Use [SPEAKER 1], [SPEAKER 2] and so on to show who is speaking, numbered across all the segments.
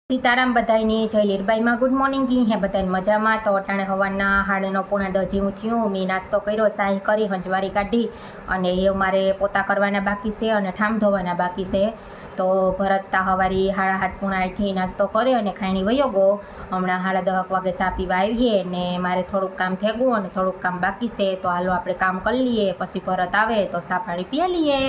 [SPEAKER 1] सीताराम बधाईने जय लीरबाई में good morning की है बधाई मजा में। तो अटाणे हवाना 9:30 जेवुं थयुं। मैं नास्तो कर्यो, शाही करी, हंजवारी काढी अने ए मारे पोता करवाना बाकी छे अने ठाम धोवाना बाकी छे। तो भरतता हवारी 7:30 नास्तो करे अने खाईने वयो गो। हमणां 10:30 वागे चा पीवा आवीए ने मारे थोड़ुंक काम थई गयुं अने थोड़ुंक काम बाकी छे। तो हालो आपणे काम करी लीए, पछी भरत आवे तो चा पाणी पीए लीए।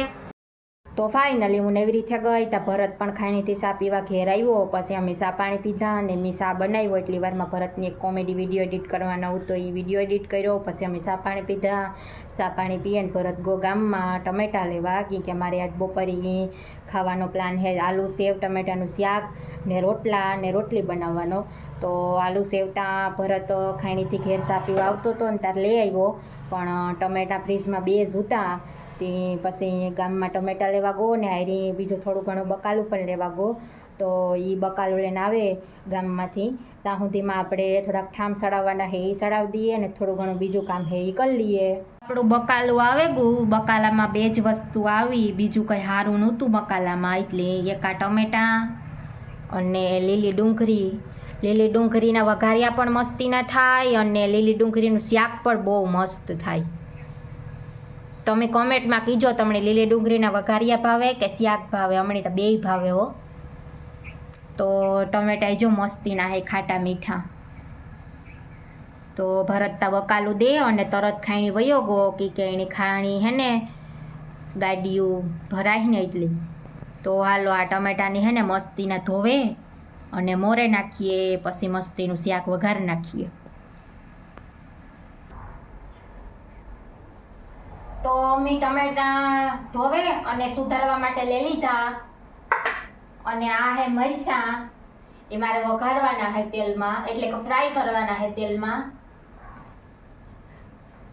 [SPEAKER 1] तो फाइनली हूँ नेवी रीते गई तो भरत पण खाईने चा पीवा घेर आव्यो। पछी अमे चा पाणी पीधा ने मैं चा बनाव्यो। एटली वार में भरतनी एक कॉमेडी विडियो एडिट करवानो हतो, ए विडियो एडिट कर्यो। पछी अमे चा पाणी पीधा। चा पाणी पीए भरत गो गाम में टमेटा लेवा, कि मारे आज बपोरे खावानो प्लान है आलू सेव टमेटानुं शाक ने रोटला ने रोटली बनाववानो। तो आलू सेवता भरत खाईनेथी घेर चा पीवा आवतो तो ने त्यारे लई आव्यो, पण टमेटा फ्रीज में 2 ज हता। ते पछी गाम में टमेटा लेवा गो ने हारी बीजो थोड़ुं घणुं बकालू पण लेवा गो। तो ये बकालू लईने आवे गाममांथी त्यां सुधीमां आपणे थोड़ाक ठाम सड़ाववाना है ए सड़ावी दीए ने थोड़ुं घणुं बीजुं काम है ए करी लीए। आपणुं बकालू आवे गो, बकालामां 2 ज वस्तु आवी, बीजुं कंई हारुं नहोतुं बकालामां। एटले एक आ टमेटा अने લીલી ડુંગળી। લીલી ડુંગળીના વઘારિયા પણ મસ્તીના થાય અને લીલી ડુંગળીનું શાક પણ બહુ મસ્ત થાય। તમે કોમેન્ટમાં કીજો તમને લીલી ડુંગળીના વઘારિયા ભાવે કે શાક ભાવે? અમને તો બેય ભાવે હો। તો ટમેટા જો મસ્તીના હે ખાટા મીઠા। તો ભરતતા બકાલું દે અને તરત ખાણી વયો ગો, કે એની ખાણી હે ने ગાડીયું ભરાય ને એટલી। તો હાલો આ ટમેટાની હે ने મસ્તીના ધોવે અને મોરે નાખીએ, પછી મસ્તીનું શાક વઘાર નાખીએ। तो मैं टमेटा धोवे अने सुधारवा माटे लई लीधा अने आ है मरचा, ए मारे वघारवाना है तेल में, एटले के फ्राय करवाना है तेल में।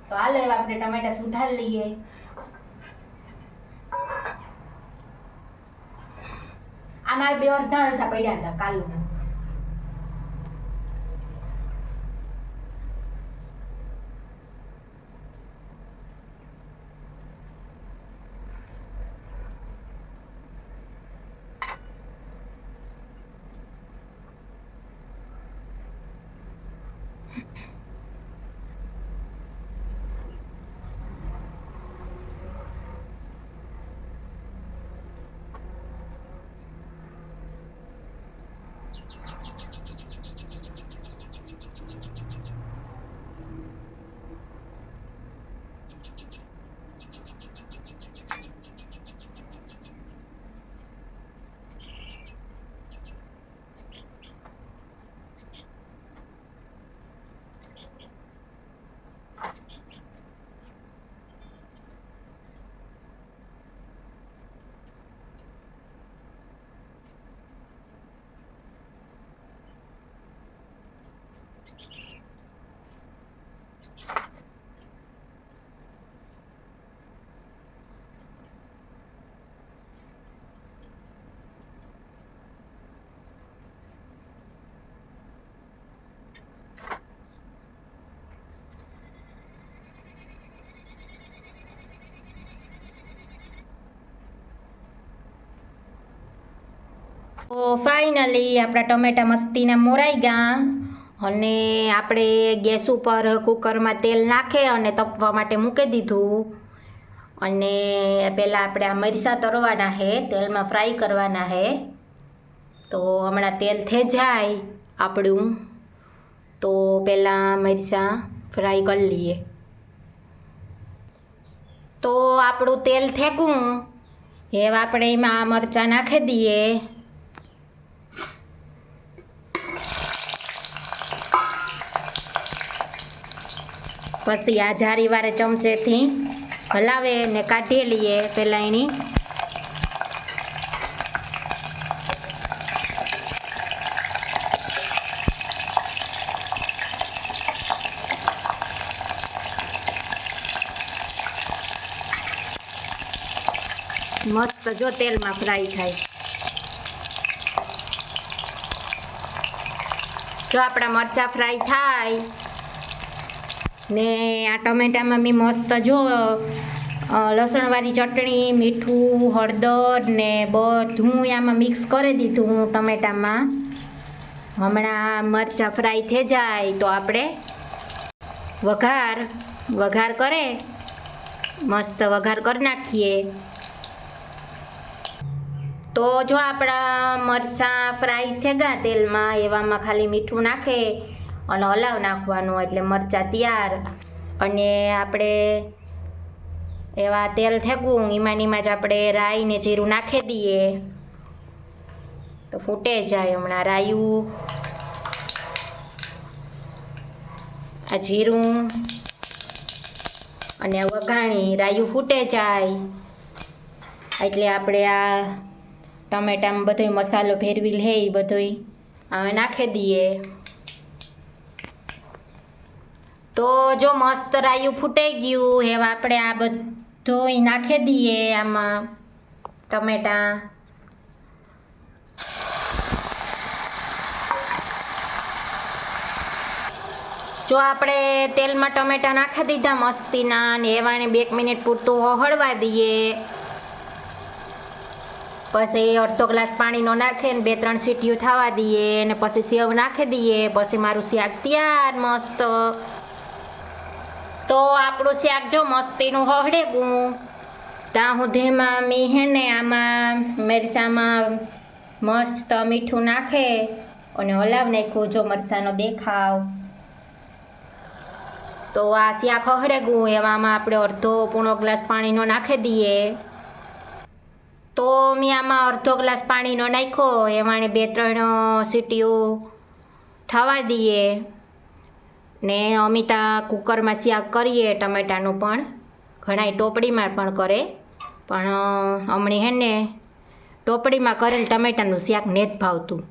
[SPEAKER 1] तो हालो एवा आपणे टमेटा सुधार लीए। आ मारे 2 अर्धा पड्या हता कालुना। तो फाइनली अपना टमेटा मस्तीना मोराई गया अने आपणे गैस पर कुकर में तेल नाखे अने तपवा माटे मूकी दीधुं। अने पहला आपणे आ मरचा तरवाना है, तेल में फ्राय करवाना है। तो हमणां तेल थई जाय आपणुं तो पहला मरचा फ्राय कर लीए। तो आपणुं तेल थेगुं एवा आपणे एमां मरचा नाखी दीए। पछी आ जारी वारे चमचेथी हलावे ने काढी लीए। पहला एनी मस्त जो तेल में फ्राय थाय। जो आपड़ा मरचा फ्राय थाय ने आ टमेटा में मैं मस्त जो लसणवारी चटणी मीठू हळदर ने बधुं आमां मिक्स करी दीधुं टमेटा में। હમણાં મરચાં ફ્રાય થઈ જાય તો આપણે વઘાર કરે મસ્ત વઘાર કરી નાખીએ. તો જો આપણા મરચાં ફ્રાય થઈ ગયા તેલમાં, એવામાં ખાલી મીઠું નાખે અને હલાવ નાખવાનું એટલે મરચાં તૈયાર. અને આપણે એવા તેલ થેગું એમાં જ આપણે રાઈ ને જીરું નાખી દઈએ તો ફૂટે જાય. હમણાં રાયું આ જીરું અને વઘાણી રાયું ફૂટે જાય એટલે આપણે આ ટમેટામાં બધો મસાલો ફેરવી લે એ બધો હવે નાખી દઈએ. તો જો મસ્ત રાયું ફૂટાઈ ગયું એવા આપણે આ બધું નાખી દઈએ આમાં ટમેટા. જો આપણે તેલમાં ટમેટા નાખી દીધા મસ્તીના ને એવાને 2 મિનિટ પૂરતું હળવા દઈએ. પછી અડધો ગ્લાસ પાણીનો નાખે ને 2-3 સીટીઓ થવા દઈએ ને પછી સેવ નાખી દઈએ. પછી મારું શાક તૈયાર મસ્ત. તો આપણું શાક જો મસ્તીનું હળેગું ત્યાં સુધીમાં મેં હે ને આમાં મરચાંમાં મસ્ત મીઠું નાખે અને હલાવ નાખ્યું. જો મરચાંનો દેખાવ. તો આ શાક હળેગું એવામાં આપણે અડધો-પોણો ગ્લાસ પાણીનો નાખી દઈએ. તો મેં આમાં અડધો ગ્લાસ પાણીનો નાખ્યો એમાં 2-3 સીટીઓ થવા દઈએ ને અમિતા કુકરમાં શાક કરીએ ટમેટાનું પણ ઘણા ટોપડીમાં પણ કરે પણ હમણાં હે ને ટોપડીમાં કરેલ ટમેટાનું શાક ને જ ભાવતું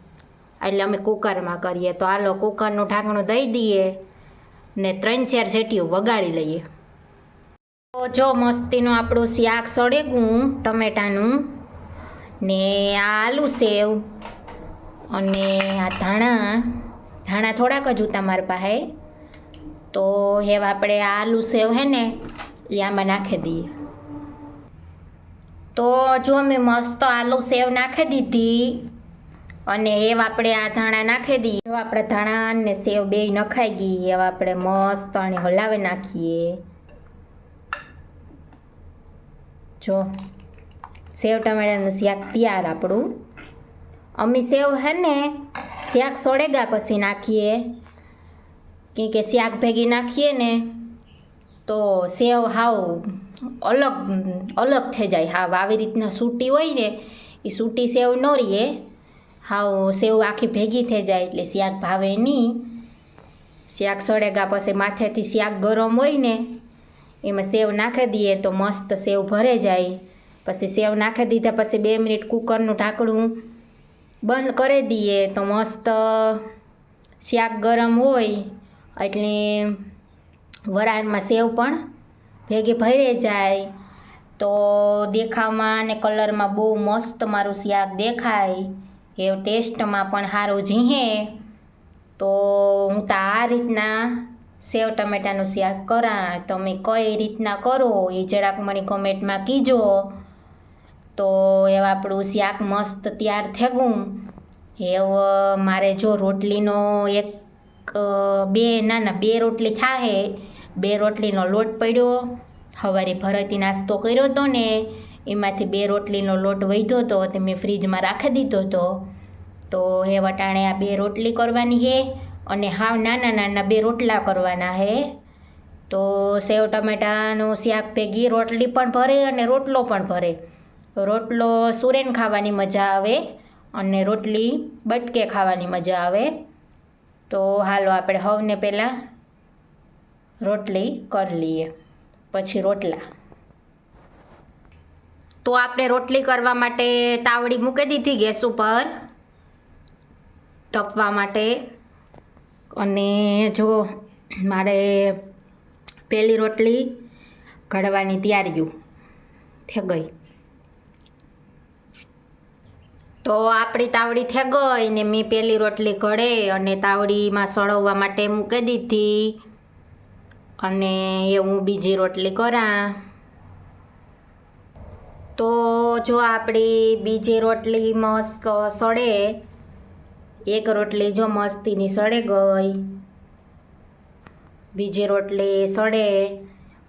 [SPEAKER 1] એટલે અમે કુકરમાં કરીએ. તો હાલો કુકરનું ઢાંકણું દઈ દઈએ ને 3-4 સીટીઓ વગાડી લઈએ. તો જો મસ્તીનું આપણું શાક સળેગું ટમેટાનું ને આ આલુ સેવ અને આ ધાણા થોડાક જ હતા મારી પાસે. તો હવે આપણે આ આલુ સેવ હે ને એ આમાં નાખી દઈએ. તો જો મેં મસ્ત આલુ સેવ નાખી દીધી અને એવા આપણે આ ધાણા નાખી દઈએ. જો આપણે ધાણા ને સેવ બેય નખાઈ ગઈ એવા આપણે મસ્ત અને હલાવી નાખીએ. જો સેવ ટમેટાનું શાક તૈયાર આપણું. અમે સેવ હે ને શાક સોળેગા પછી નાખીએ કે શાક ભેગી નાખીએ ને તો સેવ હાવ અલગ થઈ જાય. હાવ આવી રીતના સૂટી હોય ને એ સૂટી સેવ ન રહીએ, હાવ સેવ આખી ભેગી થઈ જાય એટલે શાક ભાવે નહીં. શાક સળેગા પછી માથેથી શાક ગરમ હોય ને એમાં સેવ નાખી દઈએ તો મસ્ત સેવ ભરે જાય. પછી સેવ નાખી દીધા પછી 2 મિનિટ કુકરનું ઢાંકણું બંધ કરી દઈએ તો મસ્ત શાક ગરમ હોય એટલે વરાળમાં સેવ પણ ભેગી ભરી જાય. તો દેખાવમાં અને કલરમાં બહુ મસ્ત મારું શાક દેખાય એવું ટેસ્ટમાં પણ સારું ઝીહે. તો હું તો આ રીતના સેવ ટમેટાનું શાક કરા. તમે કઈ રીતના કરો એ જરાક મને કોમેન્ટમાં કીજો. તો એવા આપણું શાક મસ્ત તૈયાર થેગું. એવું મારે જો રોટલીનો 2 રોટલી થાહે. 2 રોટલીનો લોટ પડ્યો. સવારે ભરતી નાસ્તો કર્યો હતો ને એમાંથી 2 રોટલીનો લોટ વધ્યો હતો તે મેં ફ્રીજમાં રાખી દીધો હતો. તો એ વટાણે આ 2 રોટલી કરવાની છે અને હાવ નાના 2 રોટલા કરવાના છે. તો સેવ ટમેટાનું શાક ભેગી રોટલી પણ ભરે અને રોટલો પણ ભરે. રોટલો સુરેન ખાવાની મજા આવે અને રોટલી બટકે ખાવાની મજા આવે. તો હાલો આપણે સૌને પહેલાં રોટલી કરી લઈએ પછી રોટલા. તો આપણે રોટલી કરવા માટે તાવડી મૂકી દીધી ગેસ ઉપર તપવા માટે. અને જો મારે પહેલી રોટલી ઘડવાની તૈયારીઓ થઈ ગઈ. તો આપણી તાવડી થઈ ગઈ ને મેં પહેલી રોટલી ઘડે અને તાવડીમાં સળવવા માટે મૂકી દીધી અને એ હું બીજી રોટલી કરા. તો જો આપણી બીજી રોટલી મસ્ત સળે એક રોટલી જો મસ્તીની સળે ગઈ, બીજી રોટલી સળે,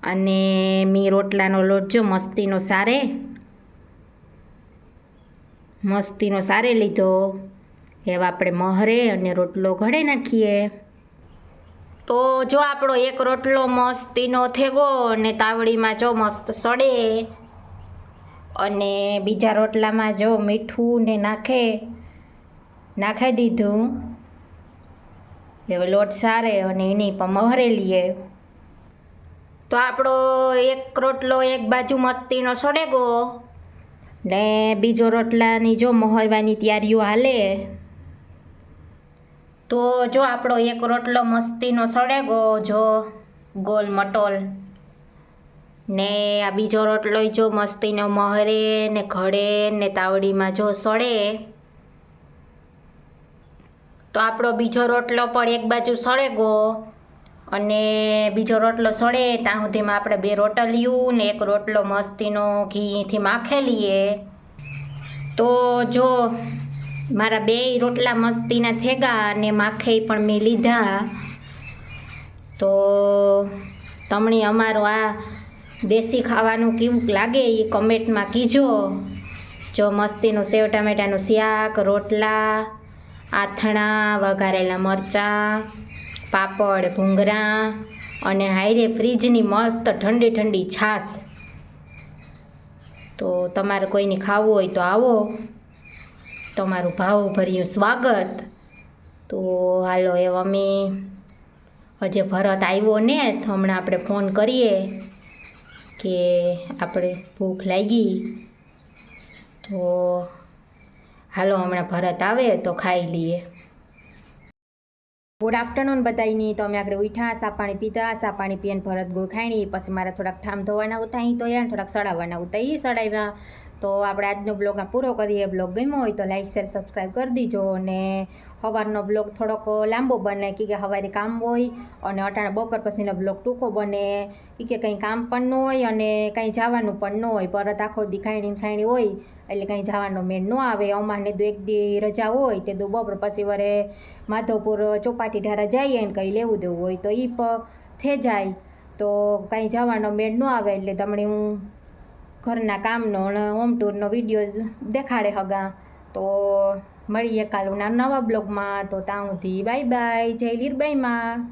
[SPEAKER 1] અને મી રોટલાનો લોટ જો મસ્તીનો સારે લીધો. એવા આપણે મહરે અને રોટલો ઘડે નાખીએ. તો જો આપણો એક રોટલો મસ્તીનો થેગો ને તાવડીમાં જો મસ્ત સડે, અને બીજા રોટલામાં જો મીઠું ને નાખી દીધું. હવે લોટ સારે અને એની પણ મહરે લઈએ. તો આપણો એક રોટલો એક બાજુ મસ્તીનો સડેગો ને બીજો રોટલાની જો મહરવાની તૈયારીઓ હાલે. તો જો આપણો એક રોટલો મસ્તીનો સડેગો જો ગોલ મટોલ, ને આ બીજો રોટલો જો મસ્તીનો મહરે ને ઘડે ને તાવડીમાં જો સડે. તો આપણો બીજો રોટલો પણ એક બાજુ સળેગો, અને બીજો રોટલો સળે ત્યાં સુધીમાં આપણે 2 રોટલિયું ને એક રોટલો મસ્તીનો ઘીથી માખે લઈએ. તો જો મારા 2 રોટલા મસ્તીના થેગા અને માખે પણ મેં લીધા. તો તમને અમારું આ દેશી ખાવાનું કેવું લાગે એ કમેન્ટમાં કીજો. જો મસ્તીનું સેવ ટામેટાનું શાક, રોટલા, આથણા, વઘારેલા મરચાં, પાપડ, ભૂંગળા, અને હાયરે ફ્રીજની મસ્ત ઠંડી ઠંડી છાશ. તો તમારે કોઈને ખાવું હોય તો આવો, તમારું ભાવભર્યું સ્વાગત. તો હાલો એ અમે હજે ભરત આવ્યો ને તો હમણાં આપણે ફોન કરીએ કે આપણે ભૂખ લાગી. તો હાલો હમણાં ભરત આવે તો ખાઈ લઈએ. ગુડ આફ્ટરનૂન બધાયની. તો અમે આગળ ઉઠ્યા, સા પાણી પીધા, સા પાણી પીને ભરત ગોળ ખાણી. પછી મારા થોડાક ઠામ ધોવાના હતા અહીં તો યાર, થોડાક સડાવવાના હતા એ સડાવ્યા. તો આપણે આજનો બ્લોગ પૂરો કરીએ. બ્લોગ ગમ્યો હોય તો લાઈક શેર સબસ્ક્રાઈબ કરી દીજો. અને સવારનો બ્લોગ થોડોક લાંબો બને કે સવારે કામ હોય, અને અટાણે બપોર પછીનો બ્લોગ ટૂંકો બને કે કંઈ કામ પણ ન હોય અને કંઈ જવાનું પણ ન હોય. પરત આખો દી ખાણી હોય એટલે કંઈ જવાનો મેળ ન આવે. અમારને તો એક દી રજા હોય તે તો બપોર પછી વરે માધવપુર ચોપાટી ઢારા જઈએ ને કંઈ લેવું દેવું હોય તો એ થઈ જાય. તો કંઈ જવાનો મેળ ન આવે એટલે તમને હું ઘરના કામનો અને હોમ ટૂરનો વિડીયો દેખાડે હગા. તો મળીએ કાલના નવા બ્લોગમાં. તો ત્યાં સુધી બાય બાય. જય લીરબાઈમાં.